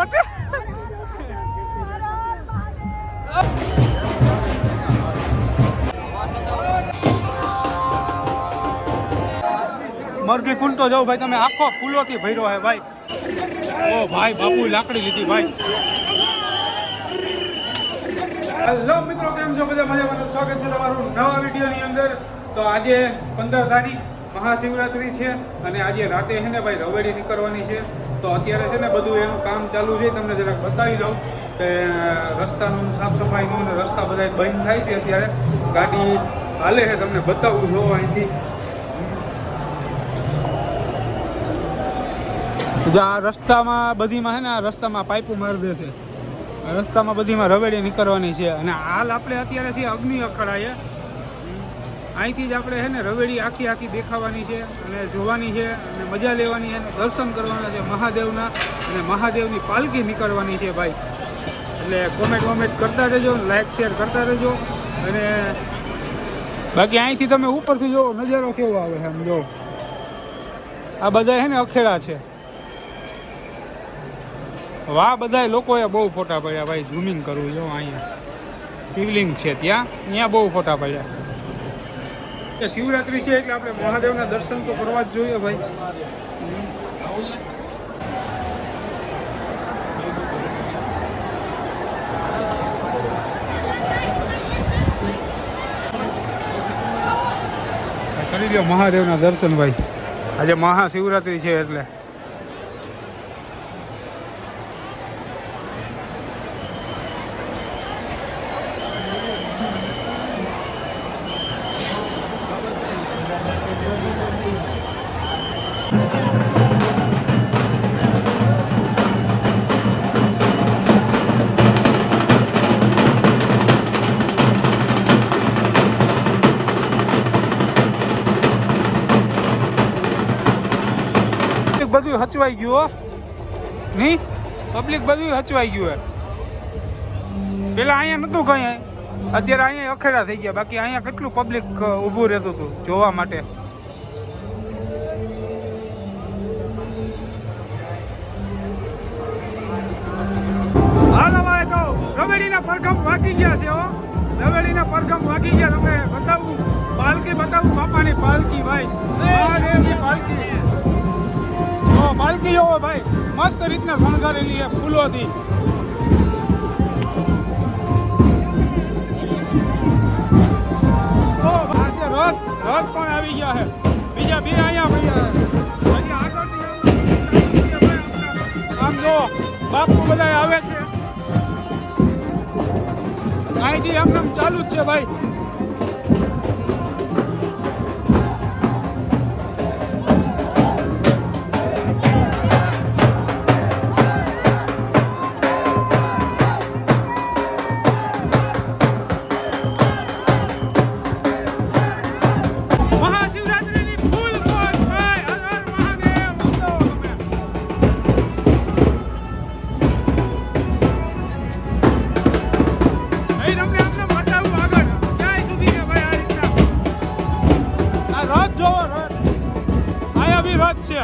પટેલ મરઘી કુંટો જાવ ભાઈ તમે આખો ફૂલોથી ભર્યો હે ભાઈ ઓ ભાઈ બાપુ લાકડી લીધી ભાઈ હેલો મિત્રો કેમ છો બધા મજામાં સ્વાગત છે તમારું નવા વિડીયોની અંદર તો આજે 15 તારીખ મહાશિવરાત્રી છે અને આજે રાતે છે ને ભાઈ રવેડી નીકળવાની છે તો અત્યારે છે ને બધું એનું કામ ચાલુ છે તમને જરાક બતાવી દઉં કે રસ્તાનું સાફ સફાઈનું અને રસ્તા બધા બંધ થાય છે અત્યારે ગાડી હાલે છે તમને બતાવું જો અહીંથી આ રસ્તામાં બધીમાં છે ને આ રસ્તામાં પાઇપો મારી દેશે રસ્તામાં બધીમાં રવેડી નીકળવાની છે અને હાલ આપણે અત્યારે છે અગ્નિ અખાડાએ અહીંથી જ આપણે છે ને રવેડી આખી દેખાવાની છે અને જોવાની છે અને મજા લેવાની છે અને દર્શન કરવાના છે મહાદેવના અને મહાદેવની પાલકી નીકળવાની છે ભાઈ એટલે કોમેન્ટ કરતા રહેજો લાઈક શેર કરતા રહેજો અને બાકી અહીંથી તમે ઉપરથી જો નજારો કેવો આવે છે આમ જો આ બધા છે ને અખેડા છે વાહ બધા લોકોએ બહુ ફોટા પડ્યા ભાઈ ઝૂમિંગ કરવું જો અહીંયા શિવલિંગ છે ત્યાં બહુ ફોટા પડ્યા શિવરાત્રી છે એટલે આપણે મહાદેવના દર્શન તો કરવા જ જોઈએ ભાઈ કરી લો મહાદેવના દર્શન ભાઈ આજે મહાશિવરાત્રી છે એટલે બધું હચવાઈ ગયું નહીં પબ્લિક બધું હચવાઈ ગયું પેલા અહીંયા નતું કઈ અત્યારે અહીંયા અખેડા થઈ ગયા બાકી અહીંયા કેટલું પબ્લિક ઊભું રહેતું હતું જોવા માટે હાલો ભાઈ તો રવેડીના પરગમ વાગી ગયા છે હો રવેડીના પરગમ વાગી ગયા તમને બતાવું પાલકી બતાવું બાપાની પાલકી ભાઈ મહાદેવની પાલકી પાલકી જોવો ભાઈ મસ્ત રીતના શણગારેલી છે ફૂલોથી ઓ પાસે રથ પણ આવી ગયા છે બીજા બે અહીંયા ભૈયા હજી આગળથી આમ જો બાપુ બધા આવે છે અહીંથી આમ ચાલુ જ છે ભાઈ છે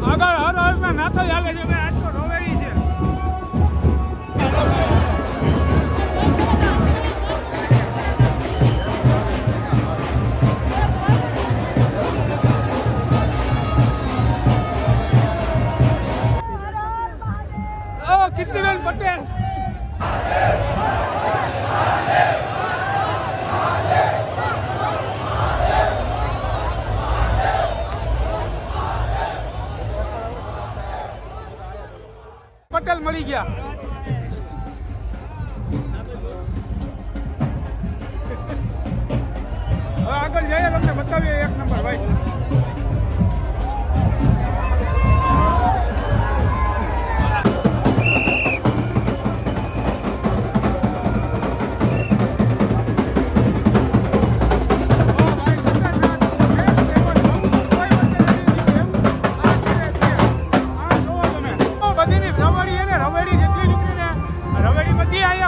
આગળ હર ના નાથો ચાલે છે ભાઈ આજ તો રવેડી છે ઓ કીર્તિબેન પટેલ પટેલ મળી ગયા હવે આગળ જઈએ તમને બતાવીએ એક નંબર ભાઈ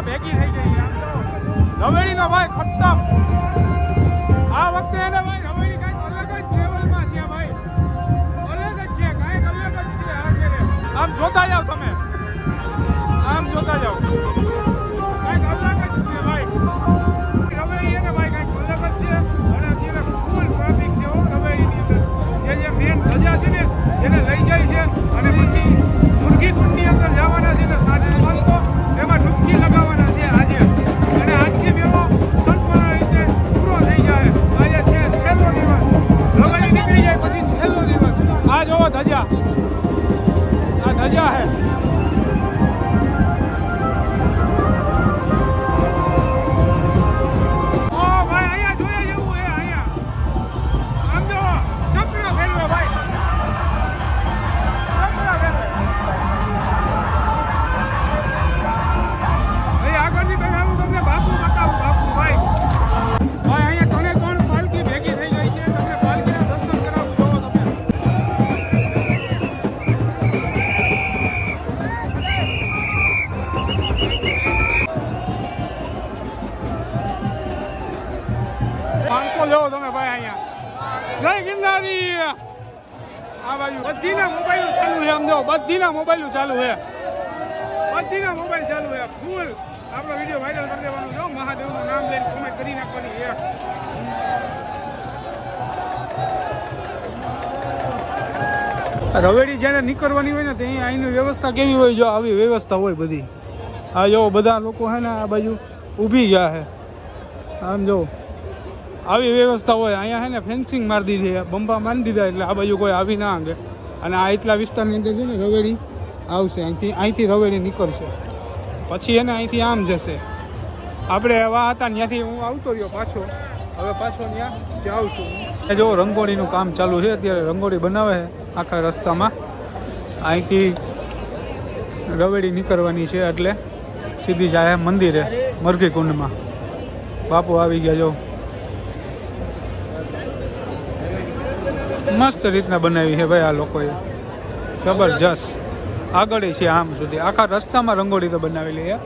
ભેગી થઈ ગઈ રવેડીનો ભાઈ ખતમ આ વખતે એને ભાઈ રવેડી કઈક અલગ જ લેવલમાં છે ભાઈ અલગ જ છે કઈક અલગ જ છે આખરે આમ જોતા જાવ તમે લેવો તમે ભાઈ અહીંયા જય ગિરનારી આ બાજુ બધીના મોબાઈલ ચાલુ છે સમજો બધીના મોબાઈલ ચાલુ છે બધીના મોબાઈલ ચાલુ છે ફૂલ આપણો વિડીયો વાયરલ કરી દેવાનો જો મહાદેવનું નામ લઈને કોમેન્ટ કરી નાખવાની રવેડી જ્યારે નીકળવાની હોય ને ત્યાં અહીંની વ્યવસ્થા કેવી હોય જો આવી વ્યવસ્થા હોય બધી આ જો બધા લોકો છે ને આ બાજુ ઊભી ગયા છે આમ જો આવી વ્યવસ્થા હોય અહીંયા છે ને ફેન્સિંગ મારી દીધી બંબા મારી દીધા એટલે આ બાજુ કોઈ આવી ના અંગે અને આ એટલા વિસ્તારની અંદર છે ને રવેડી આવશે અહીંથી રવેડી નીકળશે પછી એને અહીંથી આમ જશે આપણે એવા હતા ત્યાંથી હું આવતો રહ્યો પાછો હવે પાછો ત્યાં જાઉં છું જો રંગોળીનું કામ ચાલુ છે અત્યારે રંગોળી બનાવે છે આખા રસ્તામાં અહીંથી રવેડી નીકળવાની છે એટલે સીધી જાય મંદિરે મરઘી કુંડમાં બાપુ આવી ગયા જો મસ્ત રીતના બનાવી છે ભાઈ આ લોકોએ જબરજસ્ત આગળ છે આમ સુધી આખા રસ્તામાં રંગોળી તો બનાવેલી છે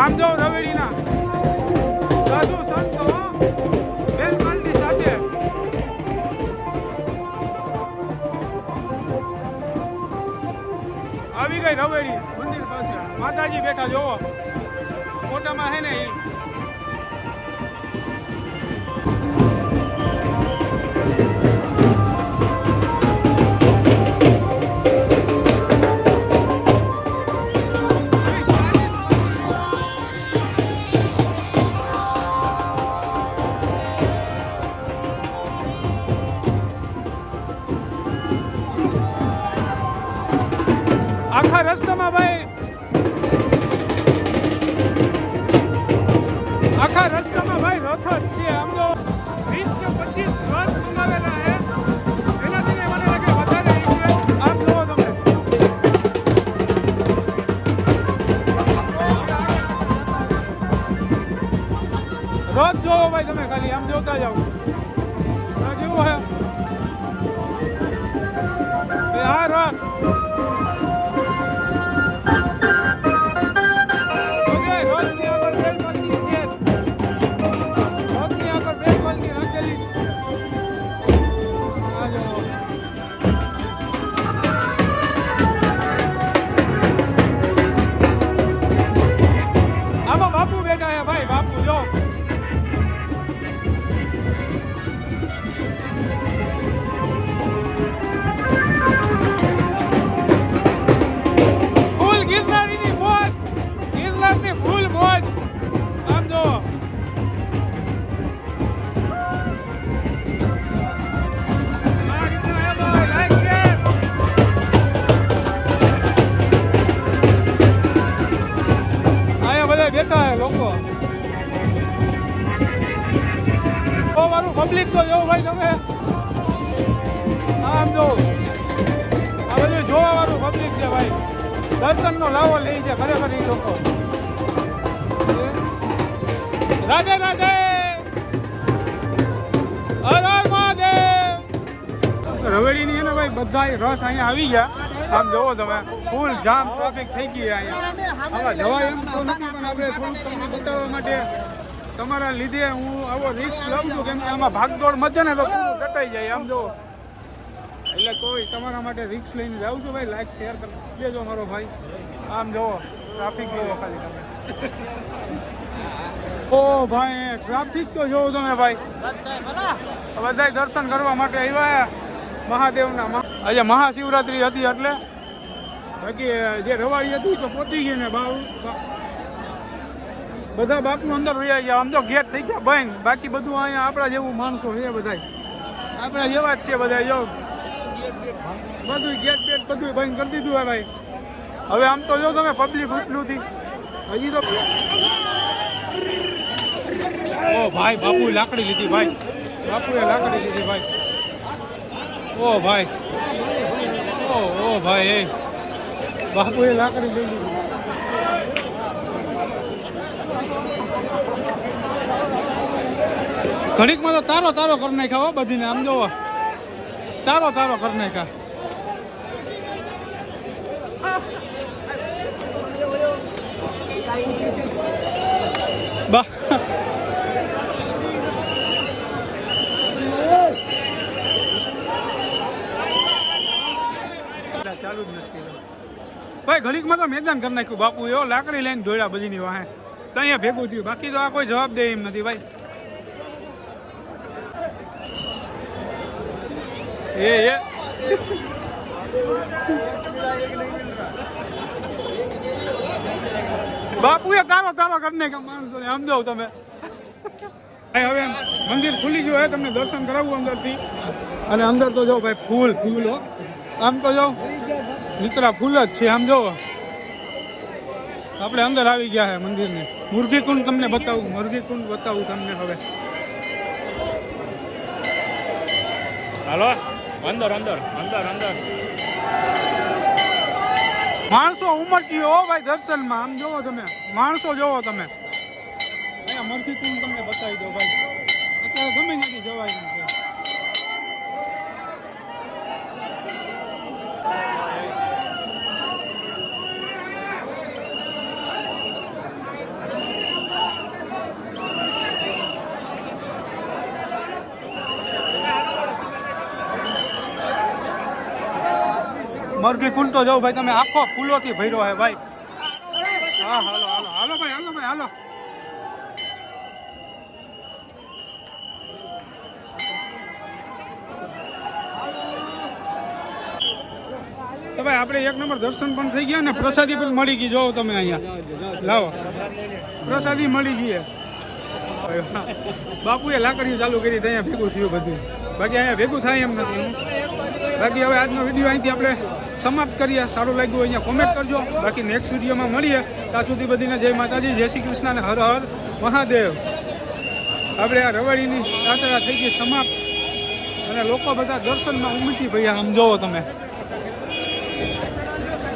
આમ જો રવેડીના સાધુ સંતો બેલમાલની સાથે આવી ગઈ રવેડી મંદિર પાસે માતાજી બેઠા જોવો ફોટામાં હે ને આખા રસ્તામાં ભાઈ આખા રસ્તામાં ભાઈ રથ જ છે આમ તો 20 કે 25 રથ મંગાવેલા છે એનાથી મને લાગે વધારે છે આમ જોવો તમે રથ જોવો ભાઈ તમે ખાલી આમ જોતા જાઓ કેવો છે જો આ બધું જોવા વાળું પબ્લિક છે ભાઈ. દર્શનનો લાવો લે છે ખરેખર એ લોકો. રાધે રાધે, હર હર મહાદેવ. રવેડીની છે ને ભાઈ બધા રસ અહીંયા આવી ગયા. આમ જોવો તમે ફૂલ જામ ટ્રાફિક થઈ ગઈ અહીંયા. આમાં જવાય એમ તો નથી, પણ આપણે થોડુંક તમને બતાવવા માટે તમારા લીધે હું આવો રિસ્ક લઉં છું, કેમ કે આમાં ભાગદોડ મચે ને તો પૂરું દટાઈ જાય. આમ જો એટલે કોઈ તમારા માટે રિસ્ક લઈને જાઉં છું ભાઈ. લાઈક શેર કરી દેજો મારો ભાઈ. આમ જોવો ટ્રાફિક જોવો ખાલી તમે. ઓ ભાઈ ટ્રાફિક તો જોવો તમે ભાઈ. બધા દર્શન કરવા માટે આવ્યા મહાદેવના. આજે મહાશિવરાત્રી હતી એટલે બાકી જે રવાડી હતી તો પહોંચી ગઈ ને બધા બાપુ અંદર વયા ગયા. આમ તો ગેટ થઈ ગયા બંધ, બાકી બધું અહીંયા આપણા જેવું માણસો છે બધા, આપણા જેવા જ છે બધા. જો બધું ગેટ બેટ બધું બંધ કરી દીધું હે ભાઈ. હવે આમ તો જો તમે પબ્લિક એટલું થી હજી તો. ઓ ભાઈ બાપુએ લાકડી લીધી ભાઈ, બાપુએ લાકડી લીધી ભાઈ. ઓ ભાઈ, ઓ ભાઈ એ બાપુએ લાકડી લઈ લીધી. ઘડીકમાં તો તારો તારો કરી નાખ્યા હો બધીને. આમ જોવો તારો તારો કરી નાખ્યા. બા ચાલુ જ નથી ભાઈ. ઘડીકમાં તો મેદાન કરી નાખ્યું બાપુ. એવો લાકડી લઈને દોડ્યા બધીની વાહે તો અહીંયા ભેગું થયું. બાકી તો આ કોઈ જવાબ દે એમ નથી ભાઈ. એ બાપુએ તારો તારો કરીને કે માણસો ને સમજાવ તમે. હવે મંદિર ખુલી ગયું હે, તમને દર્શન કરાવવું અંદરથી. અને અંદર તો જો ભાઈ ફૂલ ફૂલ હો. આમ તો જો નીકળા ફૂલ જ છે. આમ જો આપણે અંદર આવી ગયા હે મંદિરને. મુરગી કુંડ તમને બતાવું, મુરગી કુંડ બતાવું તમને હવે. હાલો અંદર અંદર અંદર અંદર. માણસો ઉમટતી હો ભાઈ દર્શનમાં. આમ જોવો તમે માણસો જોવો તમે. અહીંયા મુરગી કુંડ તમને બતાવી દો ભાઈ. અત્યારે ગમે ત્યાંથી જવાય નહીં. મરઘી કુંડ તો જાઓ ભાઈ તમે, આખો ફૂલોથી ભર્યો હે ભાઈ. હા હાલો હાલો હાલો ભાઈ, હાલો ભાઈ હાલો. તો ભાઈ આપણે એક નંબર દર્શન પણ થઈ ગયા ને પ્રસાદી પણ મળી ગઈ. જોવો તમે અહીંયા લાવો પ્રસાદી મળી ગઈ. બાપુએ લાકડીઓ ચાલુ કરી અહીંયા ભેગું થયું બધું. બાકી અહીંયા ભેગું થાય એમ નથી. બાકી હવે આજનો વિડીયો અહીંથી આપણે સમાપ્ત કરીએ. સારું લાગ્યું અહીંયા કોમેન્ટ કરજો. બાકી નેક્સ્ટ વિડીયોમાં મળીએ. ત્યાં સુધી બધીને જય માતાજી, જય શ્રી કૃષ્ણ અને હર હર મહાદેવ. આપણે આ રવાડીની યાત્રા થઈ ગઈ સમાપ્ત અને લોકો બધા દર્શનમાં ઉમટી ભૈયા. આમ જોવો તમે.